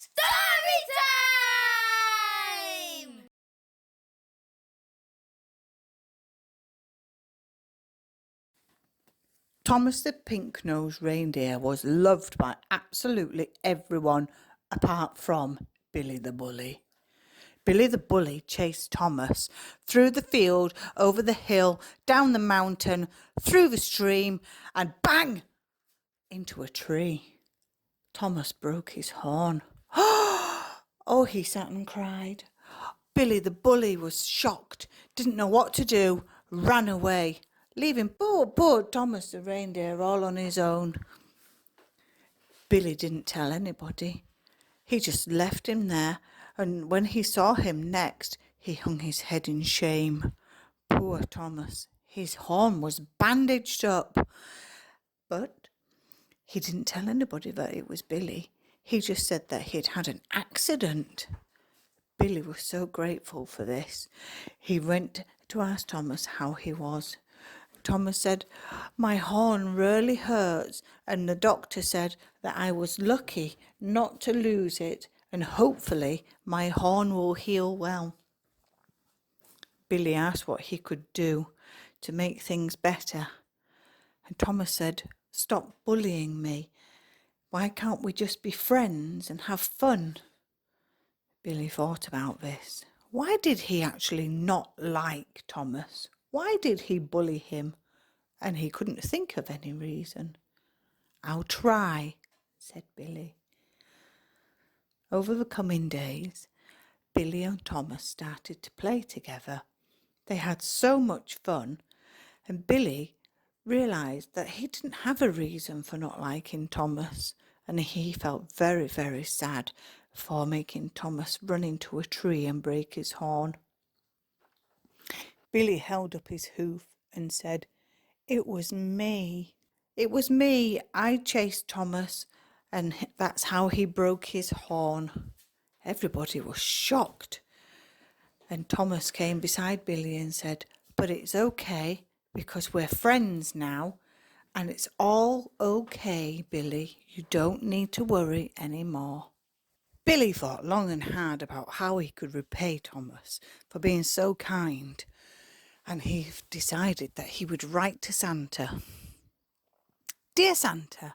Story time! Thomas the pink-nosed reindeer was loved by absolutely everyone apart from Billy the bully. Billy the bully chased Thomas through the field, over the hill, down the mountain, through the stream, and bang! Into a tree. Thomas broke his horn. Oh, he sat and cried. Billy the bully was shocked, didn't know what to do, ran away, leaving poor Thomas the reindeer all on his own. Billy didn't tell anybody. He just left him there, and when he saw him next, he hung his head in shame. Poor Thomas, his horn was bandaged up. But he didn't tell anybody that it was Billy. He just said that he'd had an accident. Billy was so grateful for this. He went to ask Thomas how he was. Thomas said, "My horn really hurts, and the doctor said that I was lucky not to lose it, and hopefully my horn will heal well." Billy asked what he could do to make things better. And Thomas said, "Stop bullying me. Why can't we just be friends and have fun?" Billy thought about this. Why did he actually not like Thomas? Why did he bully him? And he couldn't think of any reason. "I'll try," said Billy. Over the coming days, Billy and Thomas started to play together. They had so much fun, and Billy realised that he didn't have a reason for not liking Thomas, and he felt very, very sad for making Thomas run into a tree and break his horn. Billy held up his hoof and said, "It was me. It was me. I chased Thomas, and that's how he broke his horn." Everybody was shocked. And Thomas came beside Billy and said, "But it's okay because we're friends now. And it's all okay, Billy. You don't need to worry anymore." Billy thought long and hard about how he could repay Thomas for being so kind, and he decided that he would write to Santa. "Dear Santa,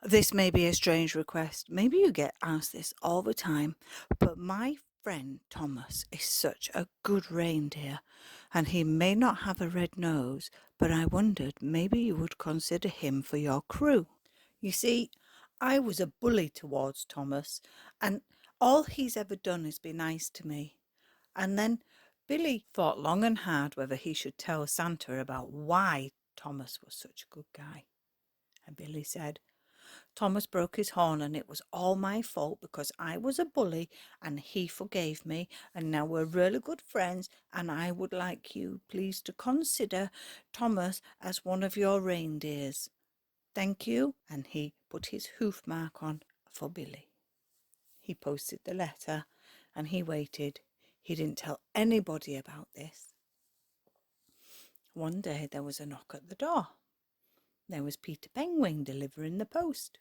this may be a strange request. Maybe you get asked this all the time, but my friend Thomas is such a good reindeer, and he may not have a red nose, but I wondered maybe you would consider him for your crew. You see, I was a bully towards Thomas, and all he's ever done is be nice to me." And then Billy thought long and hard whether he should tell Santa about why Thomas was such a good guy. And Billy said, "Thomas broke his horn and it was all my fault because I was a bully, and he forgave me, and now we're really good friends, and I would like you please to consider Thomas as one of your reindeers. Thank you." And he put his hoof mark on for Billy. He posted the letter and he waited. He didn't tell anybody about this. One day there was a knock at the door. There was Peter Penguin delivering the post.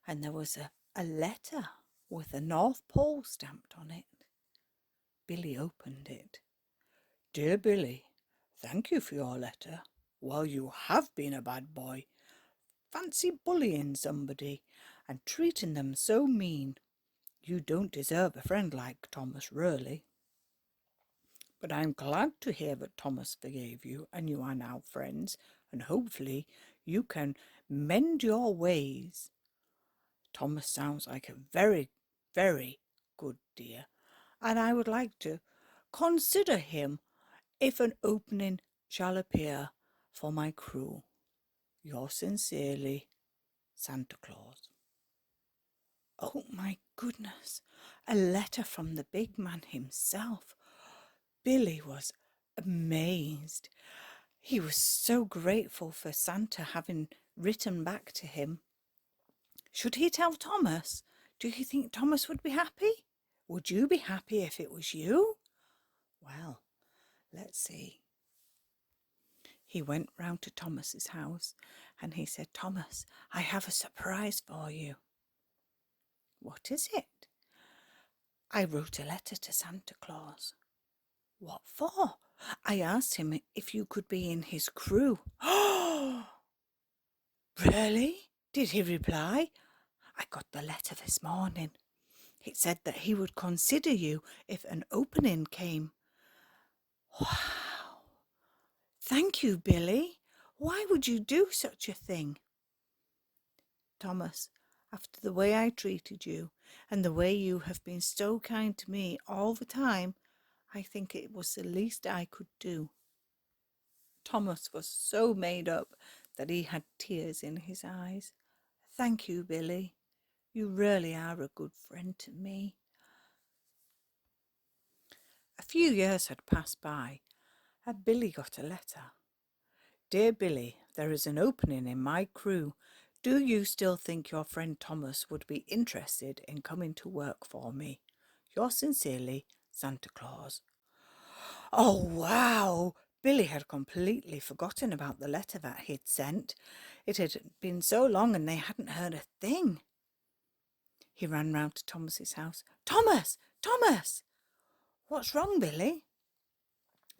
And there was a letter with the North Pole stamped on it. Billy opened it. "Dear Billy, thank you for your letter. Well, you have been a bad boy. Fancy bullying somebody and treating them so mean. You don't deserve a friend like Thomas, really. But I'm glad to hear that Thomas forgave you and you are now friends, and hopefully you can mend your ways. Thomas sounds like a very, very good dear, and I would like to consider him if an opening shall appear for my crew. Yours sincerely, Santa Claus." Oh my goodness, a letter from the big man himself. Billy was amazed. He was so grateful for Santa having written back to him. Should he tell Thomas? Do you think Thomas would be happy? Would you be happy if it was you? Well, let's see. He went round to Thomas's house and he said, "Thomas, I have a surprise for you." What is it? I wrote a letter to Santa Claus. What for? I asked him if you could be in his crew. Oh, really? Did he reply? I got the letter this morning. It said that he would consider you if an opening came. Wow. Thank you, Billy. Why would you do such a thing? Thomas, after the way I treated you and the way you have been so kind to me all the time, I think it was the least I could do. Thomas was so made up that he had tears in his eyes. Thank you, Billy. You really are a good friend to me. A few years had passed by, and Billy got a letter. Dear Billy, there is an opening in my crew. Do you still think your friend Thomas would be interested in coming to work for me? Yours sincerely, Santa Claus. Oh, wow! Billy had completely forgotten about the letter that he'd sent. It had been so long and they hadn't heard a thing. He ran round to Thomas's house. Thomas! Thomas! What's wrong, Billy?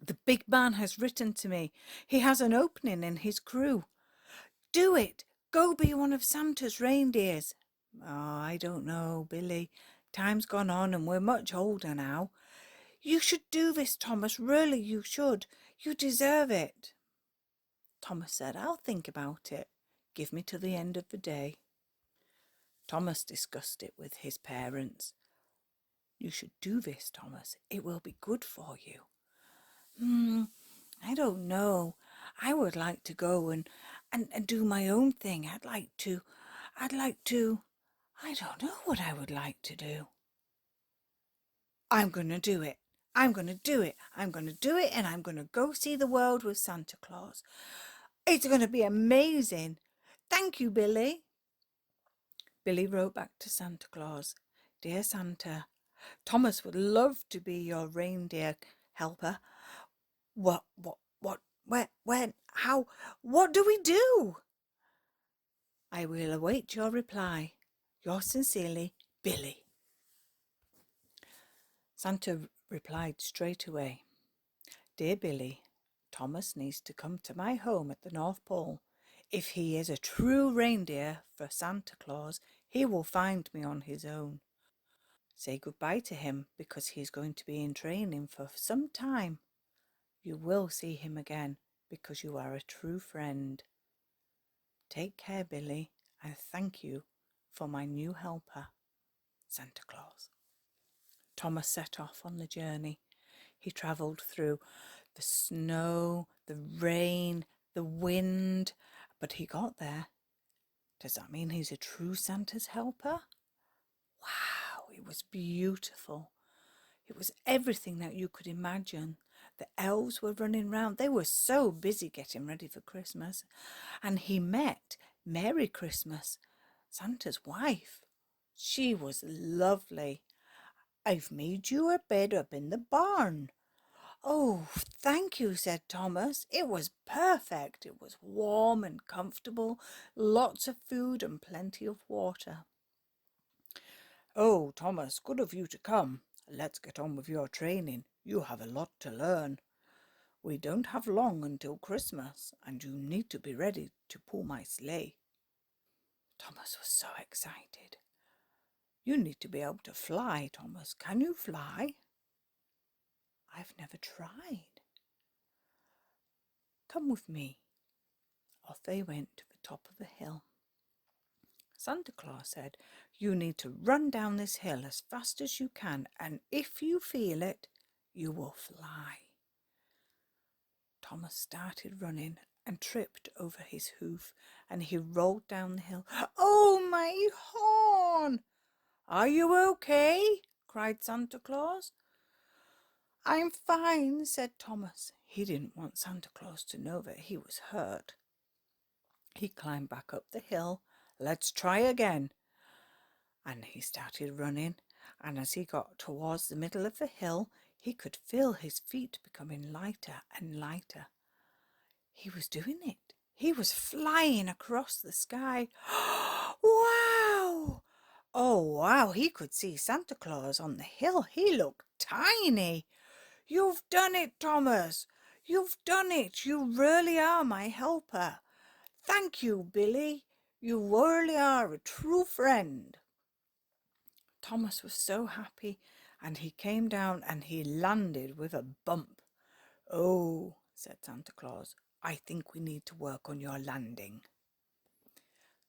The big man has written to me. He has an opening in his crew. Do it! Go be one of Santa's reindeers. Oh, I don't know, Billy. Time's gone on and we're much older now. You should do this, Thomas. Really, you should. You deserve it. Thomas said, I'll think about it. Give me till the end of the day. Thomas discussed it with his parents. You should do this, Thomas. It will be good for you. I don't know. I would like to go and do my own thing. I'd like to, I don't know what I would like to do. I'm going to do it. I'm going to do it. I'm going to do it and I'm going to go see the world with Santa Claus. It's going to be amazing. Thank you, Billy. Billy wrote back to Santa Claus. Dear Santa, Thomas would love to be your reindeer helper. What, where, when, how, what do we do? I will await your reply. Yours sincerely, Billy. Santa replied straight away. Dear Billy, Thomas needs to come to my home at the North Pole. If he is a true reindeer for Santa Claus, he will find me on his own. Say goodbye to him because he is going to be in training for some time. You will see him again because you are a true friend. Take care, Billy, and thank you for my new helper, Santa Claus. Thomas set off on the journey. He travelled through the snow, the rain, the wind, but he got there. Does that mean he's a true Santa's helper? Wow, it was beautiful. It was everything that you could imagine. The elves were running round. They were so busy getting ready for Christmas. And he met Merry Christmas, Santa's wife. She was lovely. I've made you a bed up in the barn. Oh, thank you, said Thomas. It was perfect. It was warm and comfortable, lots of food and plenty of water. Oh, Thomas, good of you to come. Let's get on with your training. You have a lot to learn. We don't have long until Christmas, and you need to be ready to pull my sleigh. Thomas was so excited. You need to be able to fly, Thomas. Can you fly? I've never tried. Come with me. Off they went to the top of the hill. Santa Claus said, you need to run down this hill as fast as you can, and if you feel it, you will fly. Thomas started running and tripped over his hoof, and he rolled down the hill. Oh, my horn! Are you okay? Cried Santa Claus. I'm fine, said Thomas. He didn't want Santa Claus to know that he was hurt. He climbed back up the hill. Let's try again. And he started running, and as he got towards the middle of the hill, he could feel his feet becoming lighter and lighter. He was doing it. He was flying across the sky. Wow! Oh, wow, he could see Santa Claus on the hill. He looked tiny. You've done it, Thomas. You've done it. You really are my helper. Thank you, Billy. You really are a true friend. Thomas was so happy, and he came down and he landed with a bump. Oh, said Santa Claus, I think we need to work on your landing.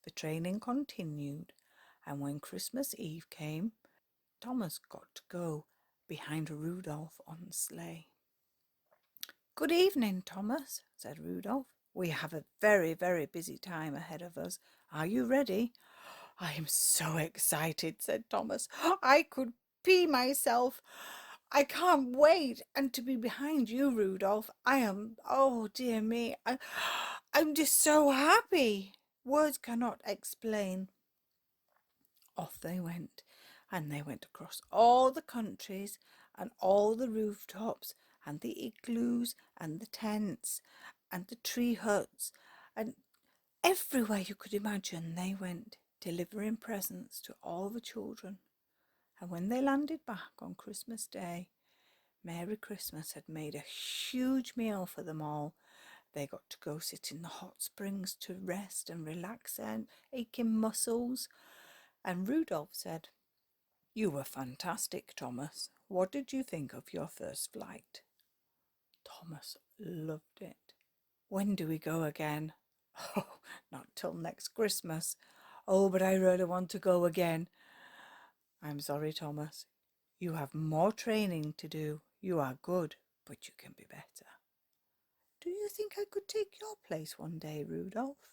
The training continued, and when Christmas Eve came, Thomas got to go behind Rudolph on the sleigh. Good evening, Thomas, said Rudolph. We have a very, very busy time ahead of us. Are you ready? I am so excited, said Thomas. I could pee myself. I can't wait. And to be behind you, Rudolph, oh dear me, I'm just so happy. Words cannot explain. Off they went, and they went across all the countries and all the rooftops and the igloos and the tents and the tree huts, and everywhere you could imagine they went, delivering presents to all the children. And when they landed back on Christmas Day, Merry Christmas had made a huge meal for them all. They got to go sit in the hot springs to rest and relax their aching muscles. And Rudolph said, You were fantastic, Thomas. What did you think of your first flight? Thomas loved it. When do we go again? Oh, not till next Christmas. Oh, but I really want to go again. I'm sorry, Thomas. You have more training to do. You are good, but you can be better. Do you think I could take your place one day, Rudolph?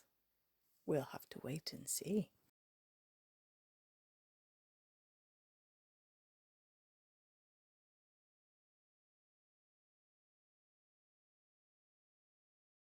We'll have to wait and see.